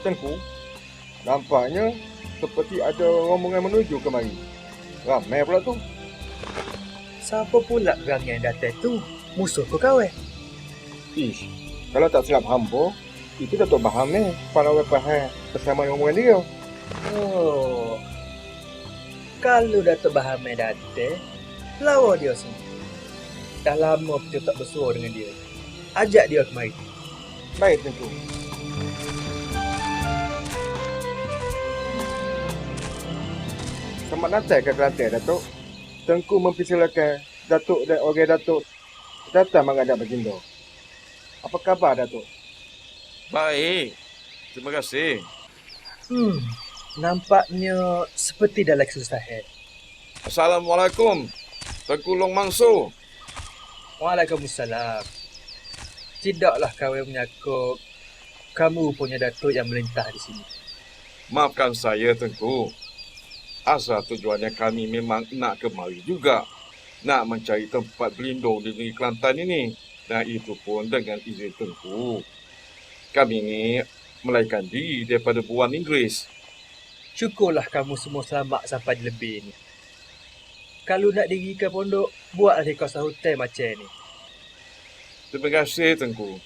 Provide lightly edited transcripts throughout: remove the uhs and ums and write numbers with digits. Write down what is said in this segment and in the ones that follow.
Tengku, nampaknya seperti ada rombongan menuju kemari. Ramai pula tu. Siapa pula orang yang datang tu? Musuh ke kawan? Ish, kalau tak silap hamba, itu Datuk Bahame, kepala orang Pahang bersama rombongan dia. Oh, kalau Datuk Bahame datang, lawa dia sini. Dah lama kita tak bersuara dengan dia. Ajak dia kemari. Baik, Tengku. Selamat datang ke Kelantan, Datuk. Tengku mempersilakan Datuk dan orang Datuk datang menghadap baginda. Apa khabar, Datuk? Baik, terima kasih. Nampaknya seperti dalam kesusahan. Assalamualaikum, Tengku Long Mangso. Waalaikumsalam. Tidaklah kawan menyangka kamu punya Datuk yang melintah di sini. Maafkan saya, Tengku. Asal tujuannya kami memang nak kemari juga. Nak mencari tempat berlindung di negeri Kelantan ini. Dan itu pun dengan izin Tengku. Kami ini melarikan diri daripada buan Inggeris. Syukurlah kamu semua selamat sampai di lebih ni. Kalau nak dirikan pondok, buatlah di kawasan hutan macam ni. Terima kasih, Tengku.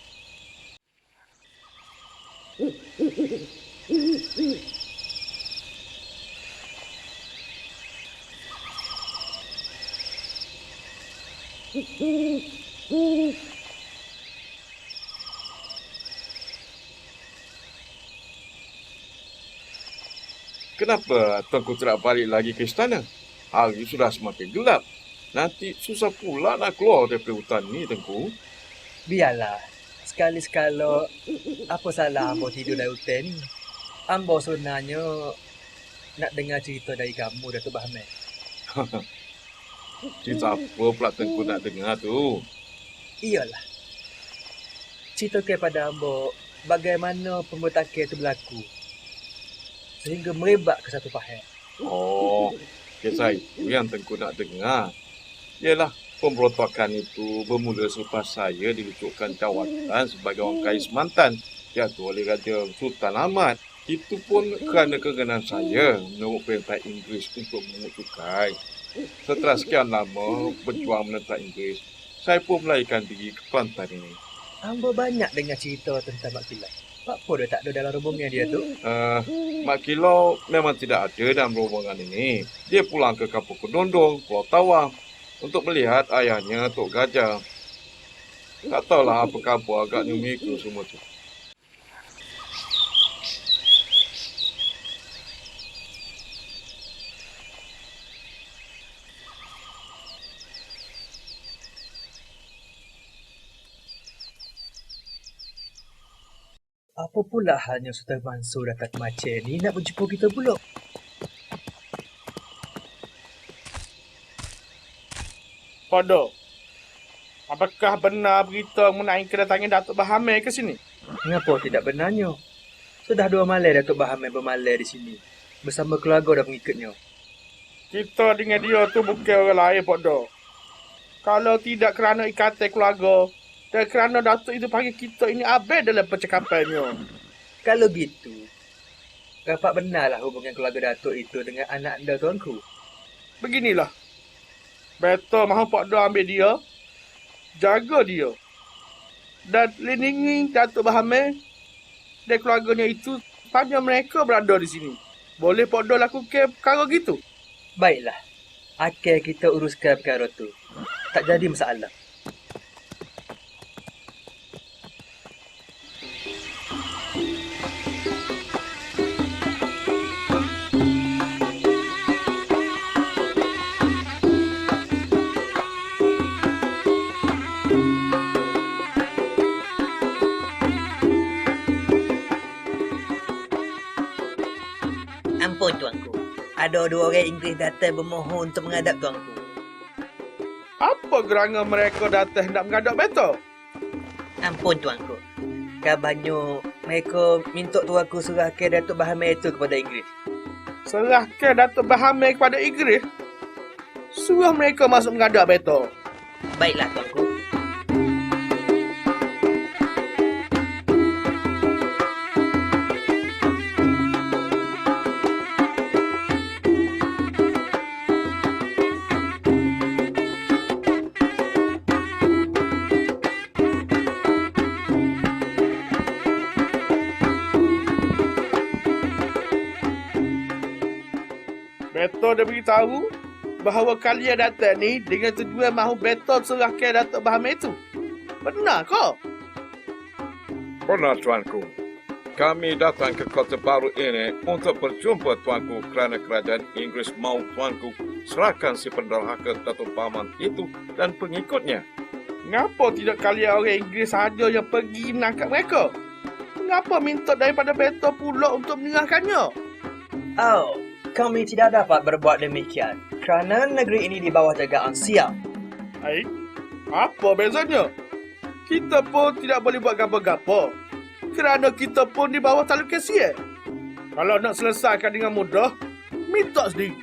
Kenapa Tengku tidak balik lagi ke istana? Hari sudah semakin gelap. Nanti susah pula nak keluar daripada hutan ni, Tengku. Biarlah. Sekali-sekala, apa salah ambo tidur dalam hutan ni? Ambo sebenarnya nak dengar cerita dari kamu, Datuk Bahman. Cerita apa pula Tengku nak dengar tu? Iyalah. Cerita kepada ambo bagaimana pemberontakan itu berlaku. Sehingga merebak ke satu pahang. Oh, kisah itu yang Tengku nak dengar. Yalah, pemberontakan itu bermula selepas saya dirucukkan jawatan sebagai orang kais mantan jatuh oleh Raja Sultan Ahmad. Itu pun kerana kegagalan saya menurut perintah Inggeris untuk memungut cukai. Setelah sekian lama berjuang menentang Inggeris, saya pun melarikan diri ke Kelantan ini. Ambo banyak dengar cerita tentang Mak Kilau. Apa dia tak ada dalam rombongan dia tu? Mak Kilau memang tidak ada dalam rombongan ini. Dia pulang ke Kampung Kedondong, Pulau Tawang untuk melihat ayahnya Tok Gajah. Tak tahulah apa khabar agaknya mereka semua tu. Apa pula halnya Sultan Mansur datang ke macam ni nak berjumpa kita pula? Podo, apakah benar berita mengenai kedatangan Datuk Bahame ke sini? Mengapa tidak benarnya? Sudah 2 malam Datuk Bahman bermalam di sini bersama keluarga dan pengikutnya. Kita dengan dia tu bukan orang lain, Podo. Kalau tidak kerana ikatan keluarga dan kerana Datuk itu panggil kita ini abad dalam percakapannya. Kalau gitu, dapat benarlah hubungan keluarga Datuk itu dengan anak anda tuanku. Beginilah. Betul mahu Podo ambil dia, jaga dia. Dan lindungi Datuk Bahame dan keluarganya itu sepanjang mereka berada di sini. Boleh Podo lakukan perkara gitu? Baiklah, akan kita uruskan perkara tu. Tak jadi masalah. Ampun tuanku, ada 2 orang Inggeris datang bermohon untuk menghadap tuanku. Apa gerangan mereka datang nak menghadap betul? Ampun tuanku, kabarnya mereka minta tuanku serahkan Datuk Bahame itu kepada Inggeris. Serahkan Datuk Bahame kepada Inggeris. Suruh mereka masuk menghadap betul. Baiklah tuanku. Beto dah beritahu bahawa kalian datang ni dengan tujuan mahu Beto serahkan Datuk Bahamen itu. Benar kau? Benar, Tuanku. Kami datang ke kota baru ini untuk berjumpa Tuanku kerana kerajaan Inggeris mahu Tuanku serahkan si penderhaka Datuk Bahamen itu dan pengikutnya. Ngapa tidak kalian orang Inggeris saja yang pergi menangkap mereka? Mengapa minta daripada Beto pula untuk menyerahkannya? Oh, kami tidak dapat berbuat demikian kerana negeri ini di bawah jagaan Siap. Hai, apa bezanya? Kita pun tidak boleh buat gapa-gapa kerana kita pun di bawah talukan Siap. Kalau nak selesaikan dengan mudah, minta sendiri.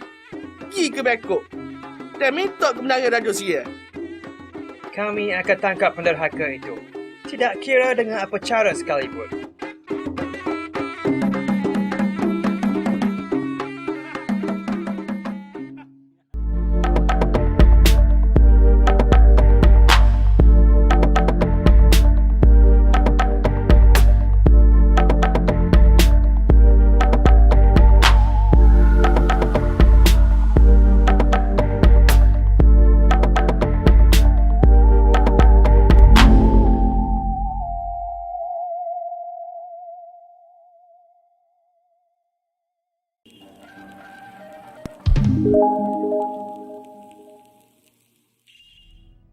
Pergi ke Bekok dan minta kebenaran Raja Siap. Kami akan tangkap penderhaka itu. Tidak kira dengan apa cara sekalipun.